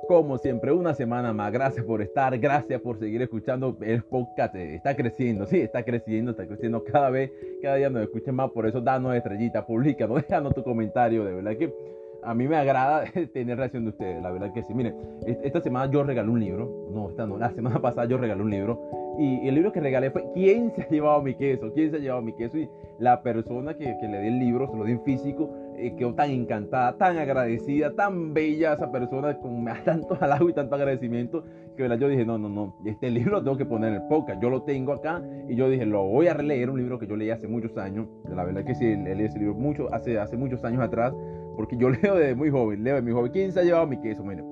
Como siempre, una semana más. Gracias por estar, gracias por seguir escuchando el podcast. Está creciendo, sí, está creciendo cada vez, cada día nos escuchen más. Por eso danos estrellita, públicanos, déjanos tu comentario. De verdad que a mí me agrada tener reacción de ustedes, la verdad que sí. Miren, esta semana yo regalé un libro. No, esta no, la semana pasada yo regalé un libro. Y el libro que regalé fue ¿Quién se ha llevado mi queso? ¿Quién se ha llevado mi queso? Y la persona que le di el libro, se lo di en físico, quedó tan encantada, tan agradecida, tan bella esa persona, con tanto halago y tanto agradecimiento, que ¿verdad? Yo dije, no, este libro lo tengo que poner en el podcast, yo lo tengo acá, y yo dije, lo voy a releer, un libro que yo leí hace muchos años, la verdad que sí, leí ese libro hace muchos años atrás, porque yo leo desde muy joven, ¿quién se ha llevado mi queso? Mira,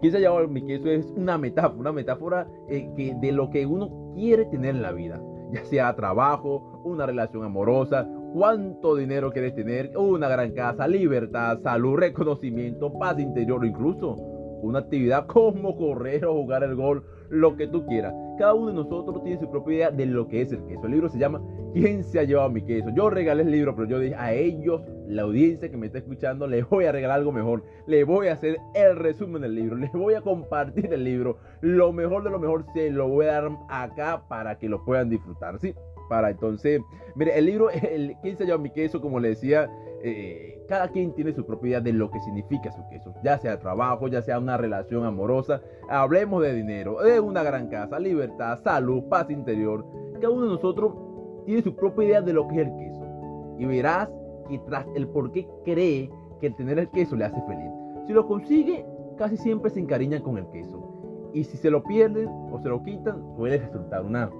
¿quién se ha llevado mi queso? Es una metáfora de lo que uno quiere tener en la vida, ya sea trabajo, una relación amorosa, cuánto dinero quieres tener, una gran casa, libertad, salud, reconocimiento, paz interior, o incluso una actividad como correr o jugar el gol, lo que tú quieras. Cada uno de nosotros tiene su propia idea de lo que es el queso. El libro se llama ¿Quién se ha llevado mi queso? Yo regalé el libro, pero yo dije a ellos, la audiencia que me está escuchando, les voy a regalar algo mejor. Les voy a hacer el resumen del libro, les voy a compartir el libro. Lo mejor de lo mejor se lo voy a dar acá para que lo puedan disfrutar, ¿sí? Para entonces, mire, el libro, ¿Quién se ha llevado mi queso? Como le decía, cada quien tiene su propia idea de lo que significa su queso, ya sea trabajo, ya sea una relación amorosa. Hablemos de dinero, de una gran casa, libertad, salud, paz interior. Cada uno de nosotros tiene su propia idea de lo que es el queso, y verás que tras el por qué cree que el tener el queso le hace feliz. Si lo consigue, casi siempre se encariñan con el queso, y si se lo pierden o se lo quitan, puede resultar una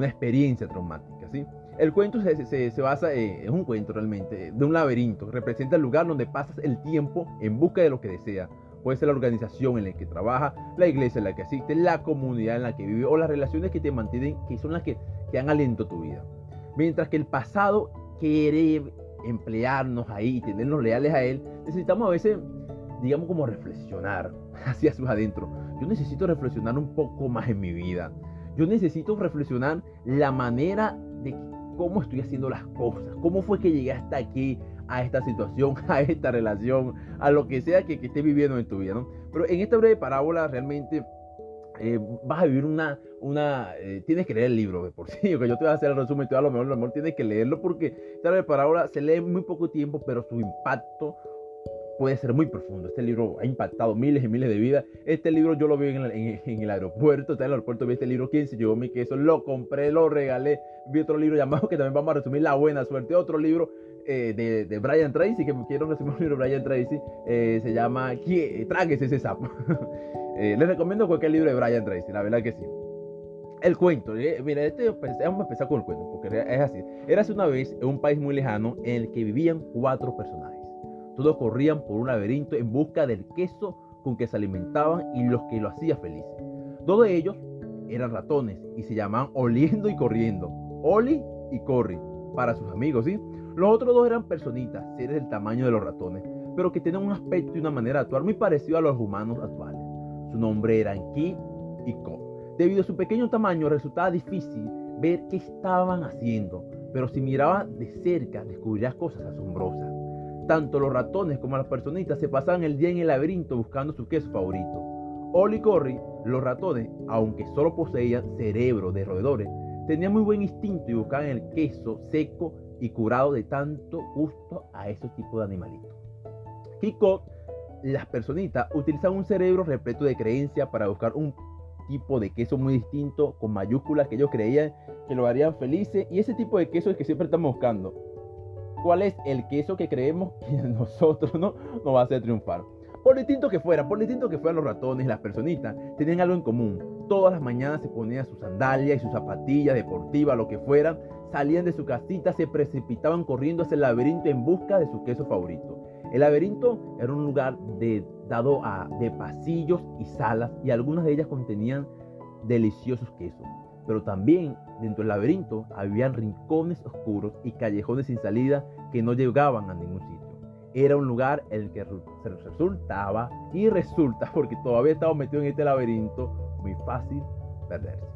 experiencia traumática, ¿sí? El cuento se basa, es un cuento realmente, de un laberinto. Representa el lugar donde pasas el tiempo en busca de lo que deseas. Puede ser la organización en la que trabajas, la iglesia en la que asistes, la comunidad en la que vives o las relaciones que te mantienen, que son las que dan aliento a tu vida. Mientras que el pasado quiere emplearnos ahí y tenernos leales a él, necesitamos a veces, digamos, como reflexionar hacia sus adentro. Yo necesito reflexionar un poco más en mi vida. Yo necesito reflexionar la manera de cómo estoy haciendo las cosas, cómo fue que llegué hasta aquí, a esta situación, a esta relación, a lo que sea que estés viviendo en tu vida, ¿no? Pero en esta breve parábola realmente vas a vivir tienes que leer el libro de por sí, que yo te voy a hacer el resumen, te voy a lo mejor tienes que leerlo, porque esta breve parábola se lee en muy poco tiempo, pero su impacto puede ser muy profundo. Este libro ha impactado miles y miles de vidas. Este libro yo lo vi en el aeropuerto. Está en el aeropuerto, vi este libro, ¿Quién se llevó mi queso? Lo compré, lo regalé. Vi otro libro llamado, que también vamos a resumir, La buena suerte. Otro libro de Brian Tracy, que me quiero resumir un libro de Brian Tracy. Se llama Tráguese ese sapo. Les recomiendo cualquier libro de Brian Tracy, la verdad que sí. El cuento, mira, vamos a empezar con el cuento, porque es así. Érase una vez en un país muy lejano en el que vivían 4 personajes. Todos corrían por un laberinto en busca del queso con que se alimentaban y los que lo hacía feliz. 2 de ellos eran ratones y se llamaban Oliendo y Corriendo, Oli y Corri, para sus amigos, ¿sí? Los otros 2 eran personitas, seres del tamaño de los ratones, pero que tenían un aspecto y una manera de actuar muy parecido a los humanos actuales. Su nombre eran Ki y Ko. Debido a su pequeño tamaño, resultaba difícil ver qué estaban haciendo, pero si mirabas de cerca, descubrías cosas asombrosas. Tanto los ratones como las personitas se pasaban el día en el laberinto buscando su queso favorito. Oli y Corri, los ratones, aunque solo poseían cerebro de roedores, tenían muy buen instinto y buscaban el queso seco y curado de tanto gusto a esos tipos de animalitos. Kiko, las personitas, utilizaban un cerebro repleto de creencias para buscar un tipo de queso muy distinto, con mayúsculas, que ellos creían que lo harían felices, y ese tipo de queso es que siempre estamos buscando. ¿Cuál es el queso que creemos que nosotros no va a hacer triunfar? Por distinto que fueran los ratones, las personitas, tenían algo en común. Todas las mañanas se ponían sus sandalias y sus zapatillas deportivas, lo que fueran, salían de su casita, se precipitaban corriendo hacia el laberinto en busca de su queso favorito. El laberinto era un lugar de pasillos y salas, y algunas de ellas contenían deliciosos quesos. Pero también dentro del laberinto habían rincones oscuros y callejones sin salida que no llegaban a ningún sitio. Era un lugar en el que resulta, porque todavía estaba metido en este laberinto, muy fácil perderse.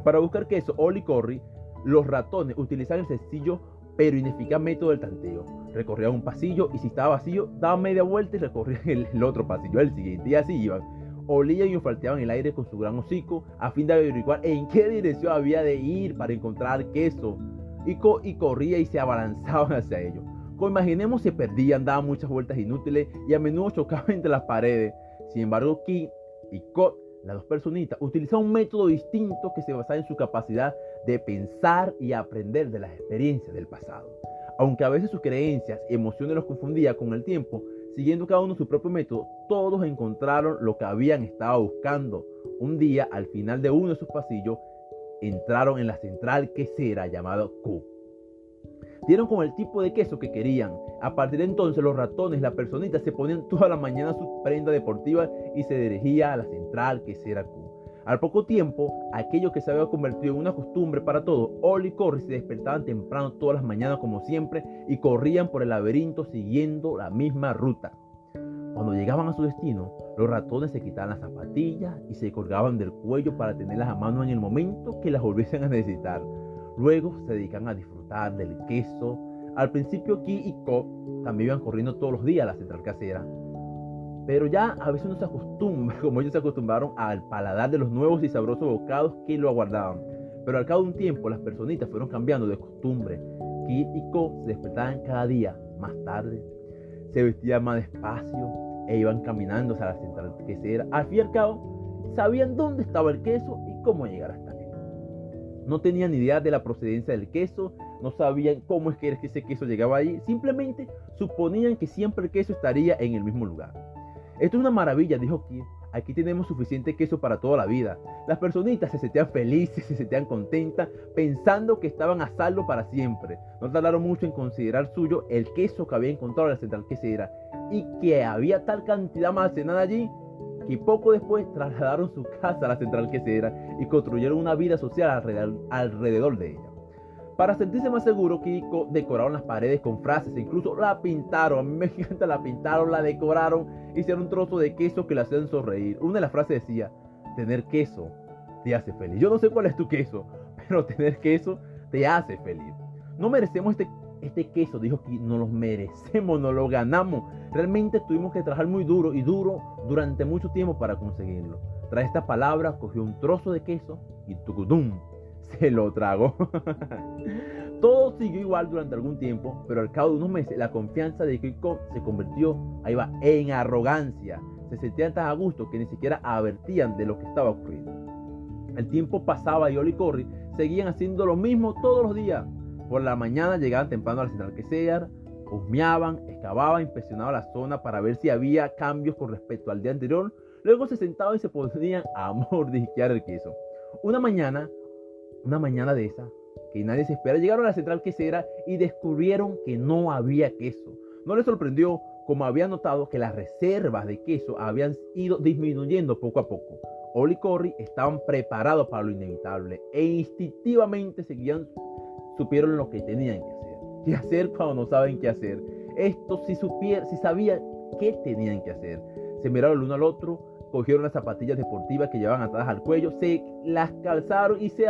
Para buscar queso, Oli y Corri, los ratones utilizaban el sencillo pero ineficaz método del tanteo. Recorrían un pasillo y si estaba vacío, daban media vuelta y recorrían el otro pasillo, el siguiente, y así iban. Olían y olfateaban el aire con su gran hocico a fin de averiguar en qué dirección había de ir para encontrar queso. Y corría y se abalanzaban hacia ellos. Como imaginemos, se perdían, daban muchas vueltas inútiles y a menudo chocaban entre las paredes. Sin embargo, Ki y Ko, las dos personitas, utilizaban un método distinto que se basaba en su capacidad de pensar y aprender de las experiencias del pasado. Aunque a veces sus creencias y emociones los confundían con el tiempo, siguiendo cada uno su propio método, todos encontraron lo que habían estado buscando. Un día, al final de uno de sus pasillos, entraron en la central quesera llamada Q. Dieron con el tipo de queso que querían. A partir de entonces, los ratones, las personitas, se ponían toda la mañana sus prendas deportivas y se dirigían a la central quesera Q. Al poco tiempo, aquello que se había convertido en una costumbre para todos, Oli y Corry se despertaban temprano todas las mañanas como siempre y corrían por el laberinto siguiendo la misma ruta. Cuando llegaban a su destino, los ratones se quitaban las zapatillas y se colgaban del cuello para tenerlas a mano en el momento que las volviesen a necesitar. Luego se dedicaban a disfrutar del queso. Al principio, Ki y Ko también iban corriendo todos los días a la central casera. Pero ya a veces uno se acostumbra, como ellos se acostumbraron al paladar de los nuevos y sabrosos bocados que lo aguardaban. Pero al cabo de un tiempo, las personitas fueron cambiando de costumbre. Ki y Ko se despertaban cada día más tarde, se vestían más despacio e iban caminando hacia la central quesera. Al fin y al cabo, sabían dónde estaba el queso y cómo llegar hasta él. No tenían ni idea de la procedencia del queso, no sabían cómo es que ese queso llegaba allí, simplemente suponían que siempre el queso estaría en el mismo lugar. Esto es una maravilla, dijo Ki. Aquí tenemos suficiente queso para toda la vida. Las personitas se sentían felices, se sentían contentas, pensando que estaban a salvo para siempre. No tardaron mucho en considerar suyo el queso que había encontrado en la central quesera y que había tal cantidad almacenada allí que poco después trasladaron su casa a la central quesera y construyeron una vida social alrededor de ella. Para sentirse más seguro, Ki y Ko decoraron las paredes con frases e incluso la pintaron. A mí me encanta, la pintaron, la decoraron, hicieron un trozo de queso que la hacían sonreír. Una de las frases decía: tener queso te hace feliz. Yo no sé cuál es tu queso, pero tener queso te hace feliz. No merecemos este queso, dijo Ki, no lo merecemos, no lo ganamos. Realmente tuvimos que trabajar muy duro durante mucho tiempo para conseguirlo. Tras estas palabras, cogió un trozo de queso y tucutum, se lo tragó. Todo siguió igual durante algún tiempo, pero al cabo de unos meses la confianza de Ki y Ko se convirtió, en arrogancia. Se sentían tan a gusto que ni siquiera advertían de lo que estaba ocurriendo. El tiempo pasaba y Oli y Corry seguían haciendo lo mismo todos los días. Por la mañana llegaban temprano a la central quesera, husmeaban, excavaban, inspeccionaban la zona para ver si había cambios con respecto al día anterior. Luego se sentaban y se ponían a mordisquear el queso. Una mañana de esa, que nadie se espera, llegaron a la central quesera y descubrieron que no había queso. No les sorprendió, como habían notado que las reservas de queso habían ido disminuyendo poco a poco. Oli y Corry estaban preparados para lo inevitable e instintivamente supieron lo que tenían que hacer. ¿Qué hacer cuando no saben qué hacer? Estos si sabían qué tenían que hacer. Se miraron el uno al otro, cogieron las zapatillas deportivas que llevaban atadas al cuello, se las calzaron y se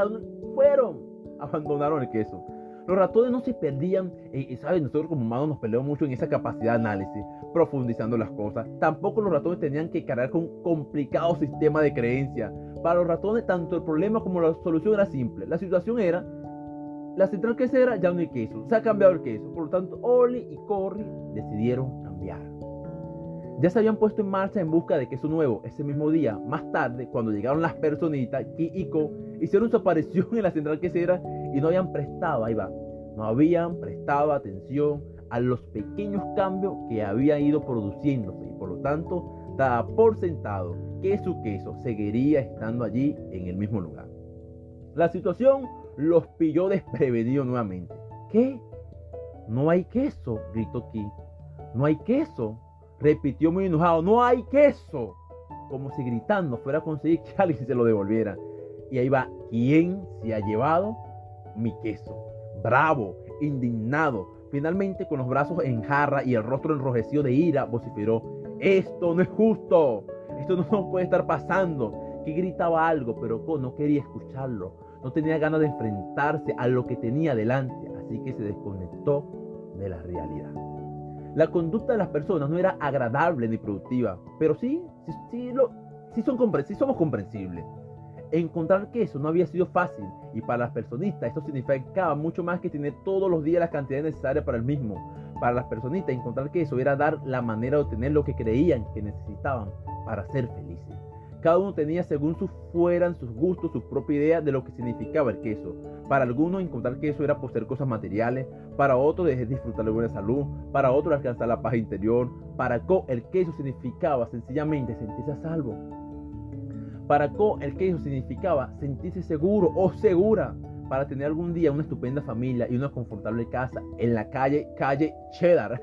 fueron. Abandonaron el queso. Los ratones no se perdían, ¿saben? Nosotros como humanos nos peleamos mucho en esa capacidad de análisis, profundizando las cosas. Tampoco los ratones tenían que cargar con un complicado sistema de creencias. Para los ratones, tanto el problema como la solución era simple. La situación era: la central quesera ya no hay queso, se ha cambiado el queso. Por lo tanto, Oli y Corry decidieron cambiar. Ya se habían puesto en marcha en busca de queso nuevo. Ese mismo día, más tarde, cuando llegaron las personitas, Ki y Ko hicieron su aparición en la central quesera y no habían prestado atención a los pequeños cambios que habían ido produciéndose y por lo tanto daba por sentado que su queso seguiría estando allí en el mismo lugar. La situación los pilló desprevenidos nuevamente. ¿Qué? ¿No hay queso?, gritó Ki. ¿No hay queso?, repitió muy enojado. ¡No hay queso!, como si gritando fuera a conseguir que alguien se lo devolviera. Y ahí va: ¿quién se ha llevado mi queso? Bravo, indignado, finalmente con los brazos en jarra y el rostro enrojecido de ira, vociferó: ¡esto no es justo! ¡Esto no puede estar pasando! Que gritaba algo, pero Ko no quería escucharlo. No tenía ganas de enfrentarse a lo que tenía delante, así que se desconectó de la realidad. La conducta de las personas no era agradable ni productiva, pero sí somos comprensibles. Encontrar queso no había sido fácil y para las personistas esto significaba mucho más que tener todos los días las cantidades necesarias para el mismo. Para las personistas encontrar queso era dar la manera de obtener lo que creían que necesitaban para ser felices. Cada uno tenía según sus gustos, su propia idea de lo que significaba el queso. Para algunos encontrar queso era poseer cosas materiales, para otros disfrutar de buena salud, para otros alcanzar la paz interior. Para Co el queso significaba sencillamente sentirse a salvo. Para Co el queso significaba sentirse seguro o segura para tener algún día una estupenda familia y una confortable casa en la calle Cheddar.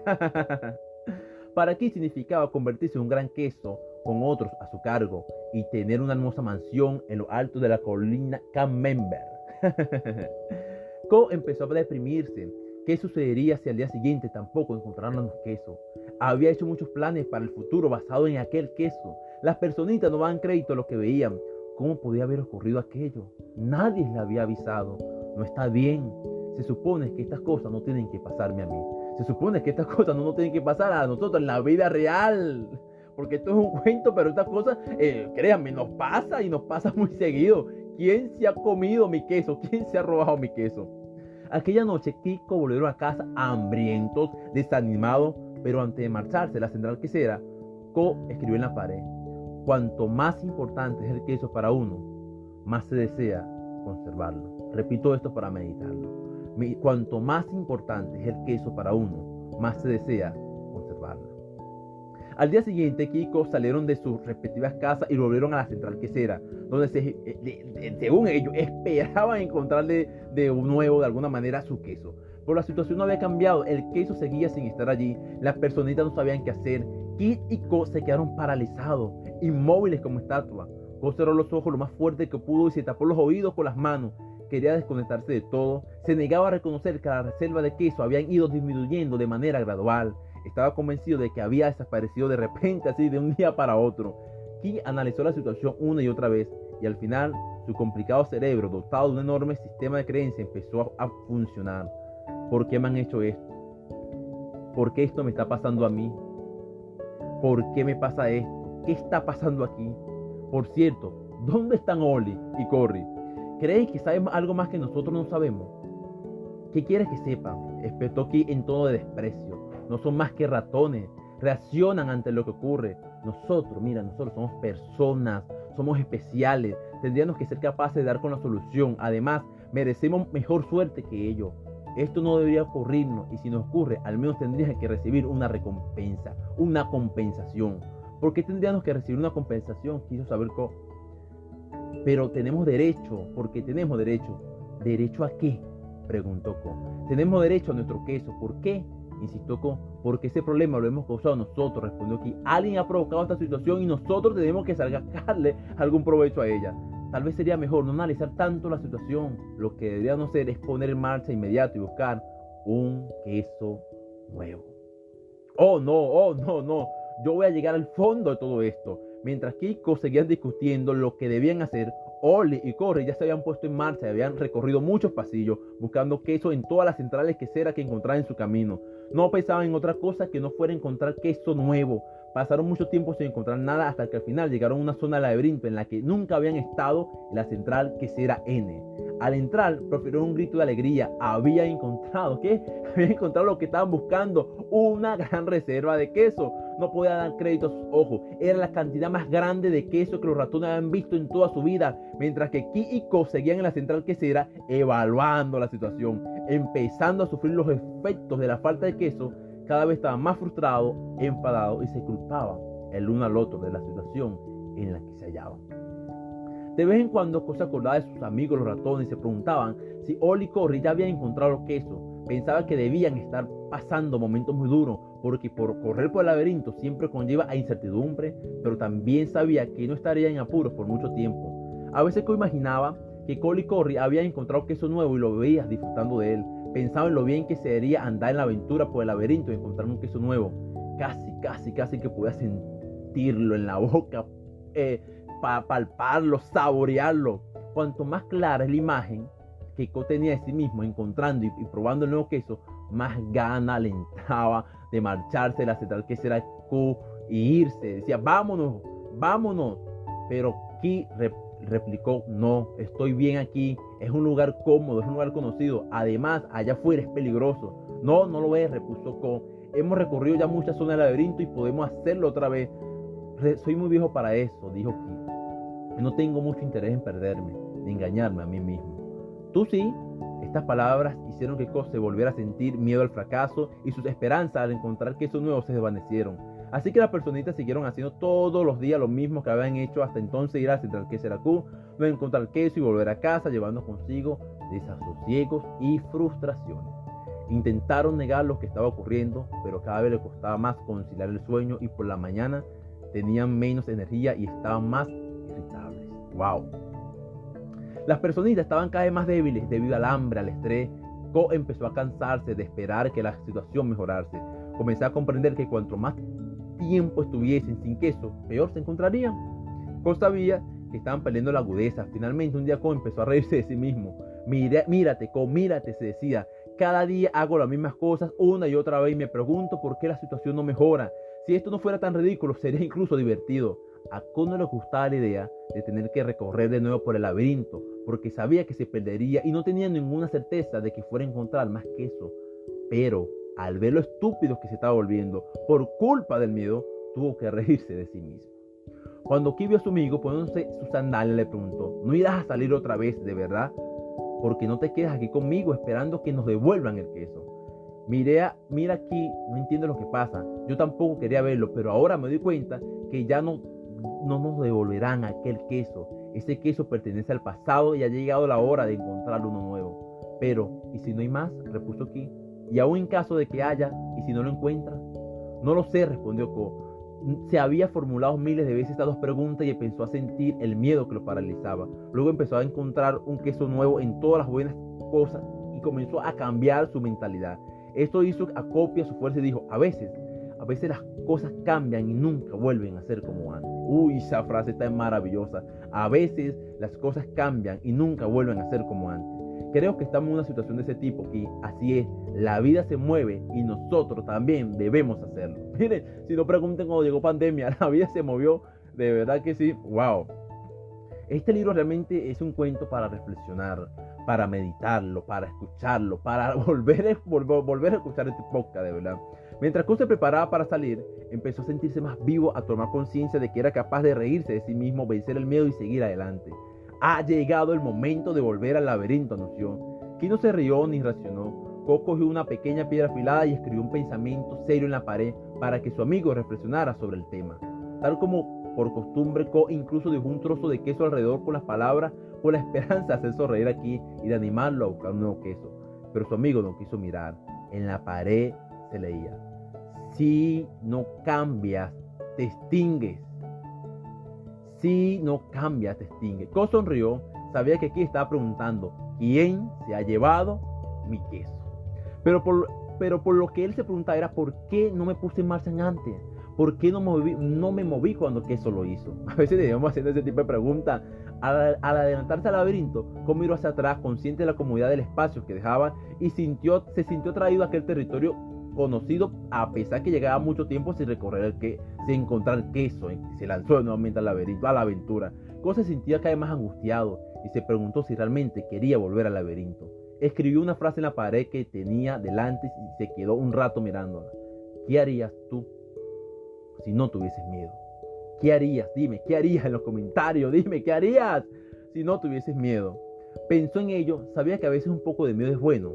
Para Ki significaba convertirse en un gran queso con otros a su cargo y tener una hermosa mansión en lo alto de la colina Camembert. Co empezó a deprimirse. ¿Qué sucedería si al día siguiente tampoco encontraran los quesos? Había hecho muchos planes para el futuro basado en aquel queso. Las personitas no daban crédito a lo que veían. ¿Cómo podía haber ocurrido aquello? Nadie le había avisado. No está bien. Se supone que estas cosas no tienen que pasarme a mí. Se supone que estas cosas no nos tienen que pasar a nosotros en la vida real. Porque esto es un cuento, pero estas cosas, créanme, nos pasa y nos pasa muy seguido. ¿Quién se ha comido mi queso? ¿Quién se ha robado mi queso? Aquella noche, Kiko volvieron a casa hambrientos, desanimados, pero antes de marcharse a la central quesera, Co escribió en la pared: cuanto más importante es el queso para uno, más se desea conservarlo. Repito esto para meditarlo. Cuanto más importante es el queso para uno, más se desea conservarlo. Al día siguiente, Kiko salieron de sus respectivas casas y volvieron a la central quesera, donde según ellos esperaban encontrar de nuevo, de alguna manera, su queso. Pero la situación no había cambiado, el queso seguía sin estar allí, las personitas no sabían qué hacer. Kit y Co se quedaron paralizados, inmóviles como estatuas. Co cerró los ojos lo más fuerte que pudo y se tapó los oídos con las manos. Quería desconectarse de todo, se negaba a reconocer que las reservas de queso habían ido disminuyendo de manera gradual. Estaba convencido de que había desaparecido de repente, así de un día para otro. Ki analizó la situación una y otra vez y al final su complicado cerebro, dotado de un enorme sistema de creencias, empezó a funcionar. ¿Por qué me han hecho esto? ¿Por qué esto me está pasando a mí? ¿Por qué me pasa esto? ¿Qué está pasando aquí? Por cierto, ¿dónde están Oli y Corey? ¿Creen que saben algo más que nosotros no sabemos? ¿Qué quieres que sepan? Espetó Ki en tono de desprecio. No son más que ratones, reaccionan ante lo que ocurre. Nosotros somos personas, somos especiales, tendríamos que ser capaces de dar con la solución. Además, merecemos mejor suerte que ellos. Esto no debería ocurrirnos y si nos ocurre, al menos tendríamos que recibir una recompensa, una compensación. ¿Por qué tendríamos que recibir una compensación? Quiso saber cómo. Pero tenemos derecho, porque tenemos derecho. ¿Derecho a qué? Preguntó Co. Tenemos derecho a nuestro queso. ¿Por qué? Insistió Co. Porque ese problema lo hemos causado nosotros, respondió Ki. Alguien ha provocado esta situación y nosotros tenemos que sacarle algún provecho a ella. Tal vez sería mejor no analizar tanto la situación. Lo que deberíamos hacer es poner en marcha inmediato y buscar un queso nuevo. Oh no. Yo voy a llegar al fondo de todo esto. Mientras Kiko seguían discutiendo lo que debían hacer, Oli y Corey ya se habían puesto en marcha y habían recorrido muchos pasillos buscando queso en todas las centrales queseras que encontraban en su camino. No pensaban en otra cosa que no fuera encontrar queso nuevo. Pasaron mucho tiempo sin encontrar nada hasta que al final llegaron a una zona de laberinto en la que nunca habían estado, en la central quesera N. Al entrar, profirieron un grito de alegría. Habían encontrado lo que estaban buscando, una gran reserva de queso. No podía dar crédito a sus ojos. Era la cantidad más grande de queso que los ratones habían visto en toda su vida. Mientras que Ki y Ko seguían en la central quesera evaluando la situación, empezando a sufrir los efectos de la falta de queso. Cada vez estaban más frustrados, enfadados y se culpaban el uno al otro de la situación en la que se hallaban. De vez en cuando Ko se acordaba de sus amigos los ratones y se preguntaban si Oli y Corey ya habían encontrado los quesos. Pensaba que debían estar pasando momentos muy duros, porque por correr por el laberinto siempre conlleva a incertidumbre, pero también sabía que no estaría en apuros por mucho tiempo. A veces Ko imaginaba que Oli y Corey habían encontrado queso nuevo y lo veía disfrutando de él. Pensaba en lo bien que sería andar en la aventura por el laberinto y encontrar un queso nuevo. Casi que podía sentirlo en la boca, palparlo, saborearlo. Cuanto más clara es la imagen que Ko tenía de sí mismo, encontrando y probando el nuevo queso, más gana le entraba de marcharse de la central quesera Ko y irse. Decía, vámonos, vámonos. Pero Ki replicó, no, estoy bien aquí, es un lugar cómodo, es un lugar conocido, además allá afuera es peligroso. No, no lo es, repuso Ko, hemos recorrido ya muchas zonas del laberinto y podemos hacerlo otra vez. Soy muy viejo para eso, dijo Ki, no tengo mucho interés en perderme, ni engañarme a mí mismo. Tú sí. Estas palabras hicieron que Ko se volviera a sentir miedo al fracaso y sus esperanzas al encontrar queso nuevo se desvanecieron. Así que las personitas siguieron haciendo todos los días lo mismo que habían hecho hasta entonces: ir a la central quesera Q, no encontrar queso y volver a casa llevando consigo desasosiegos y frustraciones. Intentaron negar lo que estaba ocurriendo, pero cada vez les costaba más conciliar el sueño y por la mañana tenían menos energía y estaban más irritables. ¡Wow! Las personitas estaban cada vez más débiles debido al hambre, al estrés. Ko empezó a cansarse de esperar que la situación mejorase. Comenzó a comprender que cuanto más tiempo estuviesen sin queso, peor se encontrarían. Ko sabía que estaban perdiendo la agudeza. Finalmente un día Ko empezó a reírse de sí mismo. Mírate, Ko, mírate, se decía. Cada día hago las mismas cosas una y otra vez y me pregunto por qué la situación no mejora. Si esto no fuera tan ridículo, sería incluso divertido. A Ko no le gustaba la idea de tener que recorrer de nuevo por el laberinto, porque sabía que se perdería y no tenía ninguna certeza de que fuera a encontrar más queso. Pero al ver lo estúpido que se estaba volviendo por culpa del miedo, tuvo que reírse de sí mismo. Cuando Ki vio a su amigo poniéndose sus sandalias, le preguntó, ¿no irás a salir otra vez, de verdad? Porque no te quedas aquí conmigo esperando que nos devuelvan el queso. Mira aquí, no entiendo lo que pasa. Yo tampoco quería verlo, pero ahora me doy cuenta que ya no nos devolverán aquel queso. Ese queso pertenece al pasado y ha llegado la hora de encontrar uno nuevo. Pero, ¿y si no hay más?, repuso Ki. Y aún en caso de que haya, ¿y si no lo encuentras? No lo sé, respondió Ko. Se había formulado miles de veces estas dos preguntas y empezó a sentir el miedo que lo paralizaba. Luego empezó a encontrar un queso nuevo en todas las buenas cosas y comenzó a cambiar su mentalidad. Esto hizo acopio a su fuerza y dijo, a veces las cosas cambian y nunca vuelven a ser como antes. Uy, esa frase está maravillosa. A veces las cosas cambian y nunca vuelven a ser como antes. Creo que estamos en una situación de ese tipo y así es, la vida se mueve y nosotros también debemos hacerlo. Miren, si no pregunten cuando llegó pandemia, la vida se movió, de verdad que sí, wow. Este libro realmente es un cuento para reflexionar, para meditarlo, para escucharlo, para volver a escuchar este podcast, de verdad. Mientras Ko se preparaba para salir, empezó a sentirse más vivo, a tomar conciencia de que era capaz de reírse de sí mismo, vencer el miedo y seguir adelante. Ha llegado el momento de volver al laberinto, anunció. Ki no se rió ni reaccionó. Ko cogió una pequeña piedra afilada y escribió un pensamiento serio en la pared para que su amigo reflexionara sobre el tema. Tal como por costumbre, Ko incluso dejó un trozo de queso alrededor con las palabras, con la esperanza de hacer sonreír a Ki y de animarlo a buscar un nuevo queso. Pero su amigo no quiso mirar. En la pared se leía: si no cambias, te extingues. Si no cambias, te extingues. Ko sonrió. Sabía que Ki estaba preguntando, ¿quién se ha llevado mi queso? Pero por lo que él se preguntaba era, ¿por qué no me puse en marcha antes? ¿Por qué no me moví cuando el queso lo hizo? A veces debemos hacer ese tipo de preguntas. Al adelantarse al laberinto, Ko miró hacia atrás, consciente de la comodidad del espacio que dejaba, y se sintió atraído a aquel territorio conocido, a pesar que llegaba mucho tiempo sin recorrer sin encontrar el queso. Se lanzó nuevamente al laberinto, a la aventura. Ko se sentía cada vez más angustiado y se preguntó si realmente quería volver al laberinto. Escribió una frase en la pared que tenía delante y se quedó un rato mirándola. ¿Qué harías tú si no tuvieses miedo? ¿Qué harías? Dime, ¿qué harías en los comentarios? Dime, ¿qué harías si no tuvieses miedo? Pensó en ello, sabía que a veces un poco de miedo es bueno.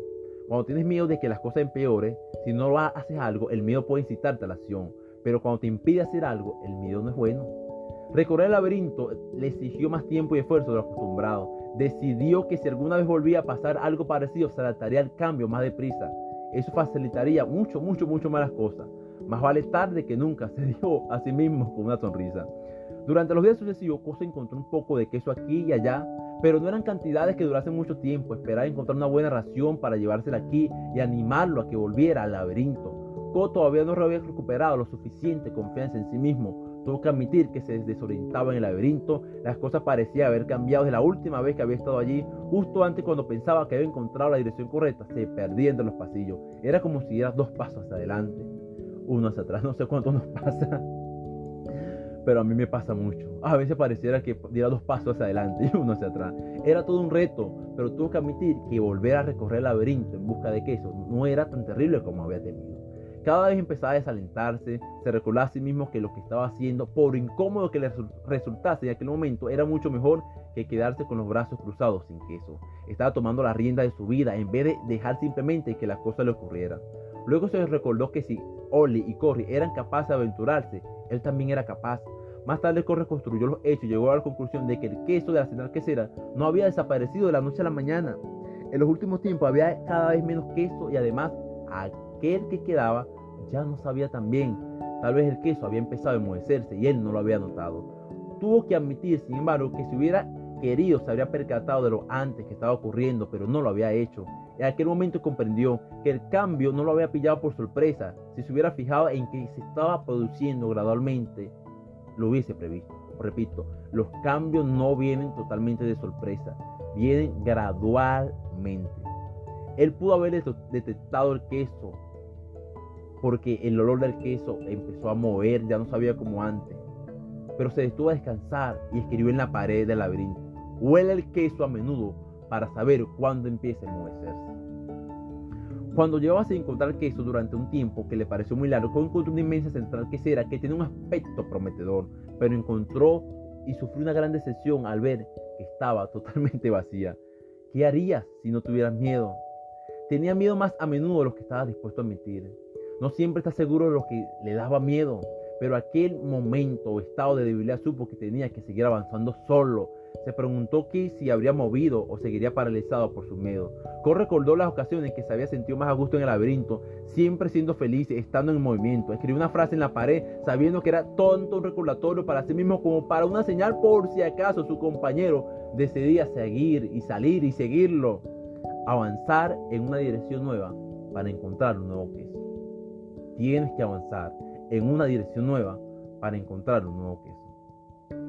Cuando tienes miedo de que las cosas empeoren, si no haces algo, el miedo puede incitarte a la acción. Pero cuando te impide hacer algo, el miedo no es bueno. Recorrer el laberinto le exigió más tiempo y esfuerzo de lo acostumbrado. Decidió que si alguna vez volvía a pasar algo parecido, se adaptaría al cambio más deprisa. Eso facilitaría mucho más las cosas. Más vale tarde que nunca, se dijo a sí mismo con una sonrisa. Durante los días sucesivos, Ko se encontró un poco de queso aquí y allá, pero no eran cantidades que durasen mucho tiempo. Esperaba encontrar una buena ración para llevársela aquí y animarlo a que volviera al laberinto. Ko todavía no había recuperado lo suficiente confianza en sí mismo Tuvo que admitir que se desorientaba en el laberinto. Las cosas parecían haber cambiado desde la última vez que había estado allí. Justo antes, cuando pensaba que había encontrado la dirección correcta, se perdía entre los pasillos. Era como si diera 2 pasos hacia adelante, uno hacia atrás. No sé cuánto nos pasa, pero a mí me pasa mucho. A veces pareciera que diera 2 pasos hacia adelante y uno hacia atrás. Era todo un reto, pero tuvo que admitir que volver a recorrer el laberinto en busca de queso no era tan terrible como había temido. Cada vez empezaba a desalentarse, se recordaba a sí mismo que lo que estaba haciendo, por incómodo que le resultase en aquel momento, era mucho mejor que quedarse con los brazos cruzados sin queso. Estaba tomando la rienda de su vida en vez de dejar simplemente que la cosa le ocurriera. Luego se recordó que si Ollie y Corrie eran capaces de aventurarse, él también era capaz. Más tarde Corrie construyó los hechos y llegó a la conclusión de que el queso de la central quesera no había desaparecido de la noche a la mañana. En los últimos tiempos había cada vez menos queso y además aquel que quedaba ya no sabía tan bien. Tal vez el queso había empezado a enmohecerse y él no lo había notado. Tuvo que admitir, sin embargo, que si hubiera querido se habría percatado de lo antes que estaba ocurriendo, pero no lo había hecho. En aquel momento comprendió que el cambio no lo había pillado por sorpresa. Si se hubiera fijado en que se estaba produciendo gradualmente, lo hubiese previsto. Repito, los cambios no vienen totalmente de sorpresa, vienen gradualmente. Él pudo haber detectado el queso porque el olor del queso empezó a mover, ya no sabía como antes. Pero se detuvo a descansar y escribió en la pared del laberinto: huele el queso a menudo para saber cuándo empieza a enmohecerse. Cuando llevaba sin encontrar queso durante un tiempo que le pareció muy largo, encontró una inmensa central quesera que tenía un aspecto prometedor, pero encontró y sufrió una gran decepción al ver que estaba totalmente vacía. ¿Qué harías si no tuvieras miedo? Tenía miedo más a menudo de lo que estaba dispuesto a admitir. No siempre está seguro de lo que le daba miedo, pero aquel momento o estado de debilidad supo que tenía que seguir avanzando solo. Se preguntó que si habría movido o seguiría paralizado por su miedo. Corrie recordó las ocasiones que se había sentido más a gusto en el laberinto, siempre siendo feliz, estando en movimiento. Escribió una frase en la pared, sabiendo que era tonto un recordatorio para sí mismo, como para una señal por si acaso su compañero decidía seguir y salir y seguirlo. Avanzar en una dirección nueva para encontrar un nuevo queso. Tienes que avanzar en una dirección nueva para encontrar un nuevo queso.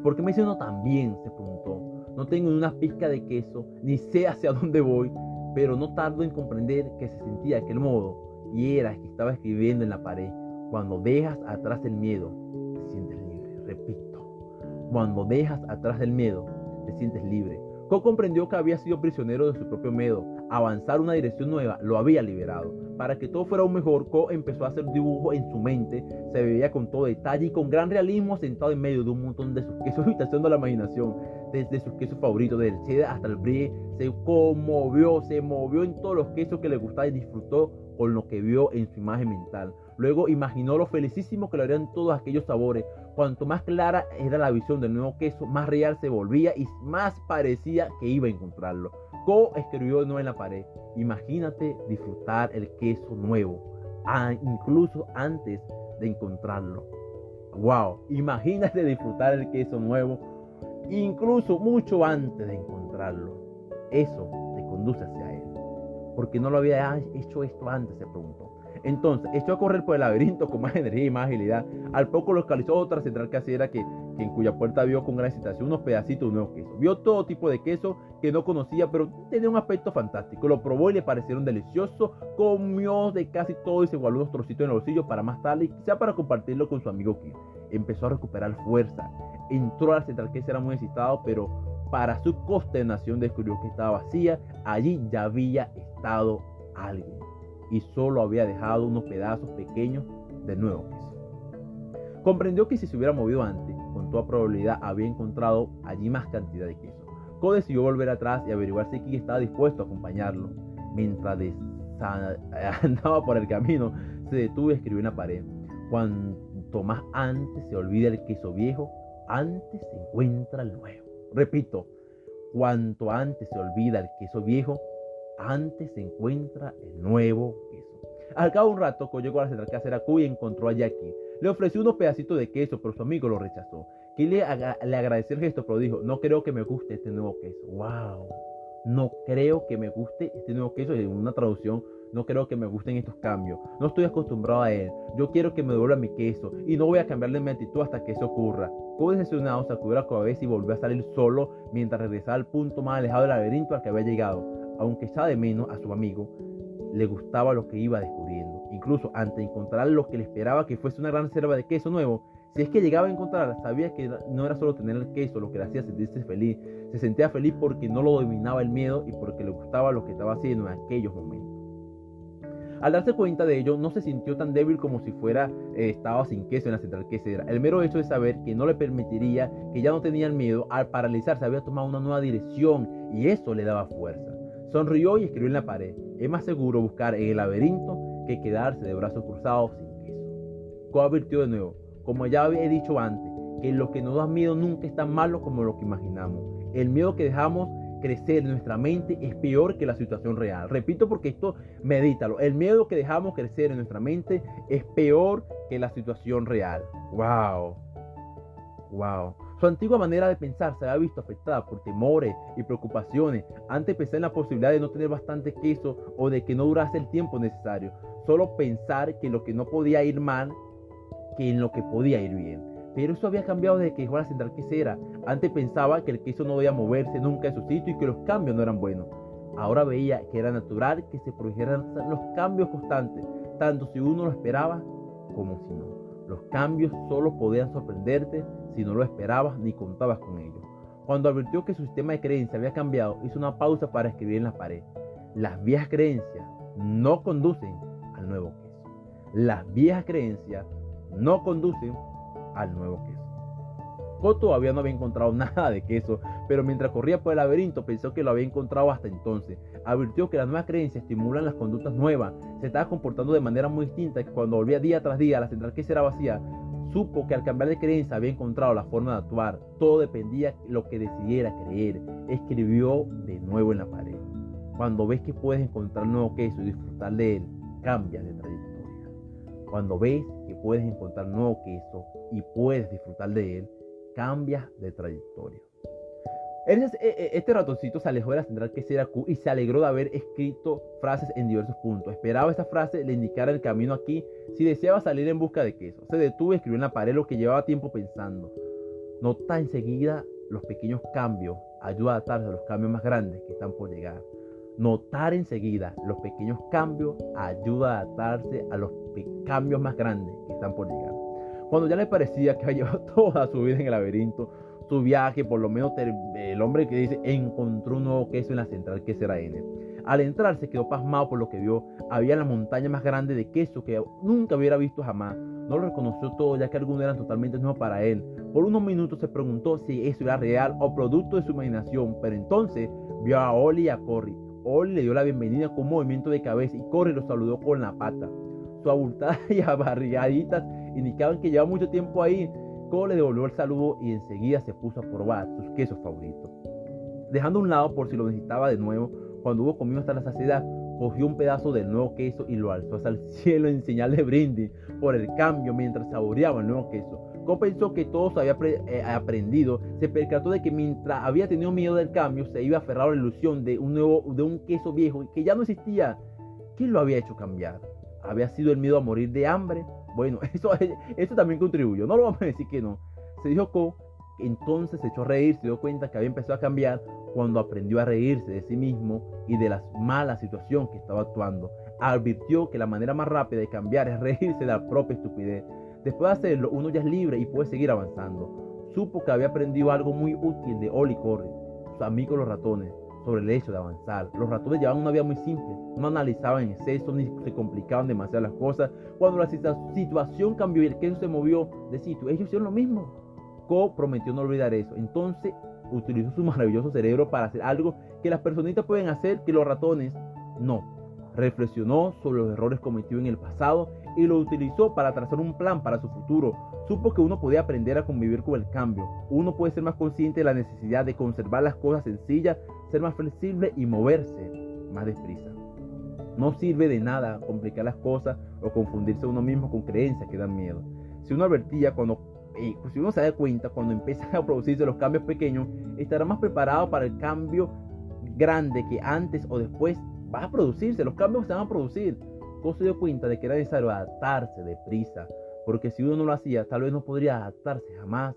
¿Por qué me siento tan bien?, se preguntó. No tengo ni una pizca de queso, ni sé hacia dónde voy, pero no tardo en comprender que se sentía de aquel modo, y era que estaba escribiendo en la pared: cuando dejas atrás el miedo, te sientes libre. Repito, cuando dejas atrás el miedo, te sientes libre. Co comprendió que había sido prisionero de su propio miedo. Avanzar una dirección nueva lo había liberado. Para que todo fuera aún mejor, Co empezó a hacer dibujos en su mente. Se veía con todo detalle y con gran realismo sentado en medio de un montón de sus quesos, habitación de la imaginación, desde sus quesos favoritos, del cheddar hasta el brie. Se conmovió, se movió en todos los quesos que le gustaba y disfrutó con lo que vio en su imagen mental. Luego imaginó lo felicísimo que lo harían todos aquellos sabores. Cuanto más clara era la visión del nuevo queso, más real se volvía y más parecía que iba a encontrarlo. Co escribió de nuevo en la pared: imagínate disfrutar el queso nuevo, incluso antes de encontrarlo. Wow, imagínate disfrutar el queso nuevo, incluso mucho antes de encontrarlo. Eso te conduce hacia él. ¿Por qué no lo había hecho esto antes?, se preguntó. Entonces echó a correr por el laberinto con más energía y más agilidad. Al poco localizó otra central casera en cuya puerta vio con gran excitación unos pedacitos de nuevo queso. Vio todo tipo de queso que no conocía, pero tenía un aspecto fantástico. Lo probó y le parecieron deliciosos. Comió de casi todo y se guardó unos trocitos en el bolsillo para más tarde y quizá para compartirlo con su amigo Kim. Empezó a recuperar fuerza. Entró a la central quesera muy excitado, pero para su consternación descubrió que estaba vacía. Allí ya había estado alguien y solo había dejado unos pedazos pequeños de nuevo queso. Comprendió que si se hubiera movido antes, con toda probabilidad había encontrado allí más cantidad de queso. Co decidió volver atrás y averiguar si Kim estaba dispuesto a acompañarlo. Mientras andaba por el camino, se detuvo y escribió en la pared: cuanto más antes se olvida el queso viejo, antes se encuentra el nuevo. Repito, cuanto antes se olvida el queso viejo, antes se encuentra el nuevo queso. Al cabo de un rato, Co llegó a la central casera Q y encontró a Jackie. Le ofreció unos pedacitos de queso, pero su amigo lo rechazó. Ki le agradeció el gesto, pero dijo: no creo que me guste este nuevo queso. ¡Wow! No creo que me guste este nuevo queso. En una traducción, no creo que me gusten estos cambios, no estoy acostumbrado a él, yo quiero que me devuelva mi queso y no voy a cambiarle mi actitud hasta que eso ocurra. Cobo decepcionado sacudió la cabeza y volvió a salir solo mientras regresaba al punto más alejado del laberinto al que había llegado. Aunque echaba de menos a su amigo, le gustaba lo que iba descubriendo. Incluso antes de encontrar lo que le esperaba que fuese una gran selva de queso nuevo, si es que llegaba a encontrar, sabía que no era solo tener el queso lo que le hacía sentirse feliz. Se sentía feliz porque no lo dominaba el miedo y porque le gustaba lo que estaba haciendo en aquellos momentos. Al darse cuenta de ello, no se sintió tan débil como si estaba sin queso en la central quesera. El mero hecho de saber que no le permitiría, que ya no tenía el miedo, al paralizarse había tomado una nueva dirección y eso le daba fuerza. Sonrió y escribió en la pared: es más seguro buscar en el laberinto que quedarse de brazos cruzados sin queso. Cobo advirtió de nuevo, como ya había dicho antes, que lo que nos da miedo nunca es tan malo como lo que imaginamos. El miedo que dejamos crecer en nuestra mente es peor que la situación real. Repito porque esto, medítalo. El miedo que dejamos crecer en nuestra mente es peor que la situación real. Wow. Wow. Su antigua manera de pensar se había visto afectada por temores y preocupaciones. Antes pensé en la posibilidad de no tener bastante queso o de que no durase el tiempo necesario. Solo pensar que lo que no podía ir mal, que en lo que podía ir bien. Pero eso había cambiado desde que dejó la central quesera. Antes pensaba que el queso no debía moverse nunca de su sitio y que los cambios no eran buenos. Ahora veía que era natural que se produjeran los cambios constantes, tanto si uno lo esperaba como si no. Los cambios solo podían sorprenderte si no lo esperabas ni contabas con ellos. Cuando advirtió que su sistema de creencias había cambiado, hizo una pausa para escribir en la pared: las viejas creencias no conducen al nuevo queso. Las viejas creencias no conducen al nuevo queso. Cobo todavía no había encontrado nada de queso, pero mientras corría por el laberinto pensó que lo había encontrado hasta entonces. Advirtió que las nuevas creencias estimulan las conductas nuevas. Se estaba comportando de manera muy distinta, que cuando volvía día tras día a la central quesera vacía, supo que al cambiar de creencia había encontrado la forma de actuar. Todo dependía de lo que decidiera creer. Escribió de nuevo en la pared: cuando ves que puedes encontrar un nuevo queso y disfrutar de él, cambias de trayectoria. Cuando ves que puedes encontrar nuevo queso y puedes disfrutar de él, cambias de trayectoria. Este ratoncito se alejó de la central quesera Q y se alegró de haber escrito frases en diversos puntos. Esperaba esta frase le indicara el camino aquí si deseaba salir en busca de queso. Se detuvo y escribió en la pared lo que llevaba tiempo pensando. Nota enseguida los pequeños cambios, ayuda a adaptarse a los cambios más grandes que están por llegar. Notar enseguida los pequeños cambios ayuda a adaptarse a los cambios más grandes que están por llegar. Cuando ya le parecía que había llevado toda su vida en el laberinto, su viaje, por lo menos el hombre que dice, encontró un nuevo queso en la central quesera N. Al entrar se quedó pasmado por lo que vio. Había la montaña más grande de queso que nunca hubiera visto jamás. No lo reconoció todo, ya que algunos eran totalmente nuevos para él. Por unos minutos se preguntó si eso era real o producto de su imaginación, pero entonces vio a Ollie y a Corey. Ollie le dio la bienvenida con un movimiento de cabeza y Corey lo saludó con la pata. Su abultada y abarrigaditas indicaban que llevaba mucho tiempo ahí. Cobo le devolvió el saludo y enseguida se puso a probar sus quesos favoritos. Dejando a un lado por si lo necesitaba de nuevo, cuando hubo comido hasta la saciedad, cogió un pedazo del nuevo queso y lo alzó hasta el cielo en señal de brindis por el cambio mientras saboreaba el nuevo queso. Cobo pensó que todo se había aprendido. Se percató de que mientras había tenido miedo del cambio, se iba aferrado a la ilusión de un queso viejo que ya no existía. ¿Qué lo había hecho cambiar? ¿Había sido el miedo a morir de hambre? Bueno, eso también contribuyó, no lo vamos a decir que no. Se dijo Cobo, entonces se echó a reír, se dio cuenta que había empezado a cambiar cuando aprendió a reírse de sí mismo y de la mala situación que estaba actuando. Advirtió que la manera más rápida de cambiar es reírse de la propia estupidez. Después de hacerlo, uno ya es libre y puede seguir avanzando. Supo que había aprendido algo muy útil de Ollie y Corey, sus amigos los ratones, sobre el hecho de avanzar. Los ratones llevaban una vida muy simple, no analizaban en exceso ni se complicaban demasiado las cosas. Cuando la situación cambió y el queso se movió de sitio, ellos hicieron lo mismo. Cobo prometió no olvidar eso. Entonces utilizó su maravilloso cerebro para hacer algo que las personitas pueden hacer que los ratones no. Reflexionó sobre los errores cometidos en el pasado y lo utilizó para trazar un plan para su futuro. Supo que uno podía aprender a convivir con el cambio. Uno puede ser más consciente de la necesidad de conservar las cosas sencillas, ser más flexible y moverse más deprisa. No sirve de nada complicar las cosas o confundirse uno mismo con creencias que dan miedo. Si uno si uno se da cuenta cuando empiezan a producirse los cambios pequeños, estará más preparado para el cambio grande que antes o después va a producirse, los cambios se van a producir. Coso se dio cuenta de que era necesario adaptarse deprisa, porque si uno no lo hacía, tal vez no podría adaptarse jamás.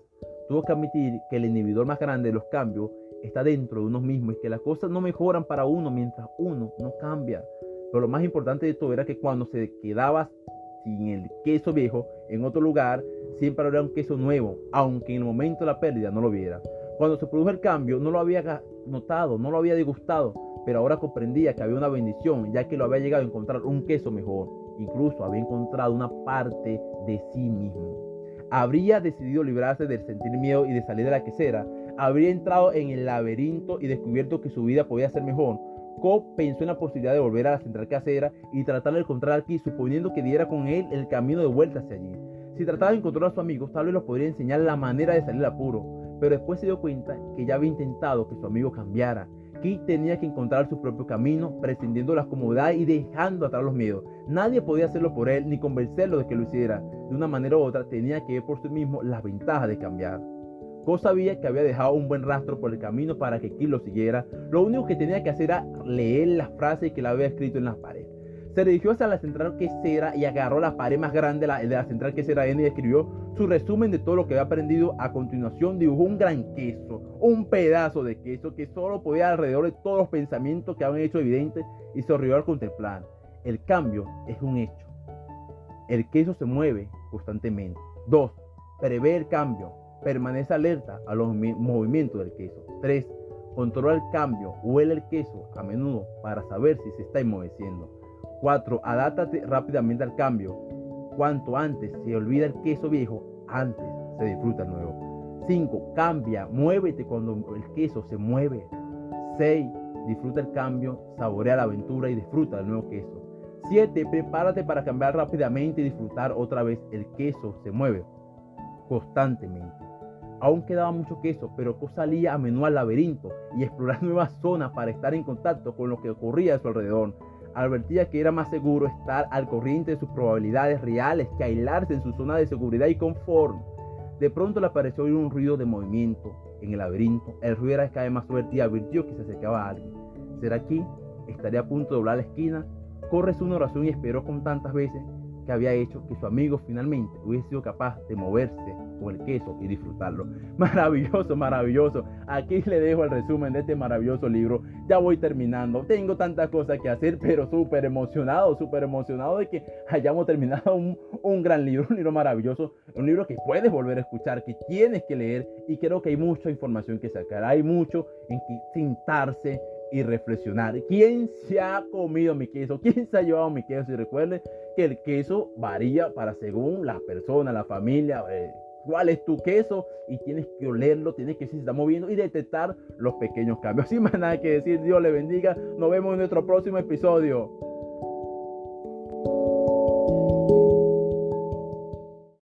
Tuvo que admitir que el inhibidor más grande de los cambios está dentro de uno mismo y que las cosas no mejoran para uno mientras uno no cambia. Pero lo más importante de todo era que cuando se quedaba sin el queso viejo en otro lugar, siempre habría un queso nuevo, aunque en el momento de la pérdida no lo viera. Cuando se produjo el cambio, no lo había notado, no lo había degustado, pero ahora comprendía que había una bendición, ya que lo había llegado a encontrar un queso mejor. Incluso había encontrado una parte de sí mismo. Habría decidido librarse del sentir miedo y de salir de la quesera. Habría entrado en el laberinto y descubierto que su vida podía ser mejor. Cobb pensó en la posibilidad de volver a la central casera y tratar de encontrar aquí, suponiendo que diera con él el camino de vuelta hacia allí. Si trataba de encontrar a sus amigos, tal vez los podría enseñar la manera de salir del apuro, pero después se dio cuenta que ya había intentado que su amigo cambiara. Kit tenía que encontrar su propio camino, prescindiendo de la comodidad y dejando atrás los miedos. Nadie podía hacerlo por él ni convencerlo de que lo hiciera. De una manera u otra, tenía que ver por sí mismo las ventajas de cambiar. Cobb sabía que había dejado un buen rastro por el camino para que Kit lo siguiera. Lo único que tenía que hacer era leer las frases que le había escrito en la pared. Se dirigió hacia la central quesera y agarró la pared más grande de la central quesera y escribió su resumen de todo lo que había aprendido. A continuación dibujó un gran queso, un pedazo de queso que solo podía alrededor de todos los pensamientos que habían hecho evidentes, y se rió al contemplar. El cambio es un hecho. El queso se mueve constantemente. 2. Prevé el cambio. Permanece alerta a los movimientos del queso. 3. Controla el cambio. Huele el queso a menudo para saber si se está enmoheciendo. 4. Adáptate rápidamente al cambio. Cuanto antes se olvida el queso viejo, antes se disfruta el nuevo. 5. Cambia, muévete cuando el queso se mueve. 6. Disfruta el cambio, saborea la aventura y disfruta del nuevo queso. 7. Prepárate para cambiar rápidamente y disfrutar otra vez. El queso se mueve constantemente. Aún quedaba mucho queso, pero Cobb salía a menudo al laberinto y explorar nuevas zonas para estar en contacto con lo que ocurría a su alrededor. Advertía que era más seguro estar al corriente de sus probabilidades reales que aislarse en su zona de seguridad y confort. De pronto le pareció oír un ruido de movimiento en el laberinto. El ruido era cada vez más fuerte y advirtió que se acercaba a alguien. ¿Será aquí? ¿Estaría a punto de doblar la esquina? Corre una oración y esperó con tantas veces que había hecho que su amigo finalmente hubiese sido capaz de moverse con el queso y disfrutarlo. Maravilloso, maravilloso. Aquí le dejo el resumen de este maravilloso libro. Ya voy terminando. Tengo tantas cosas que hacer, pero súper emocionado de que hayamos terminado un gran libro, un libro maravilloso, un libro que puedes volver a escuchar, que tienes que leer, y creo que hay mucha información que sacar. Hay mucho en que sentarse y reflexionar. ¿Quién se ha comido mi queso? ¿Quién se ha llevado mi queso? Y recuerden que el queso varía para según la persona, la familia, cuál es tu queso, y tienes que olerlo, tienes que ver si se está moviendo y detectar los pequeños cambios. Sin más nada que decir, Dios le bendiga. Nos vemos en nuestro próximo episodio.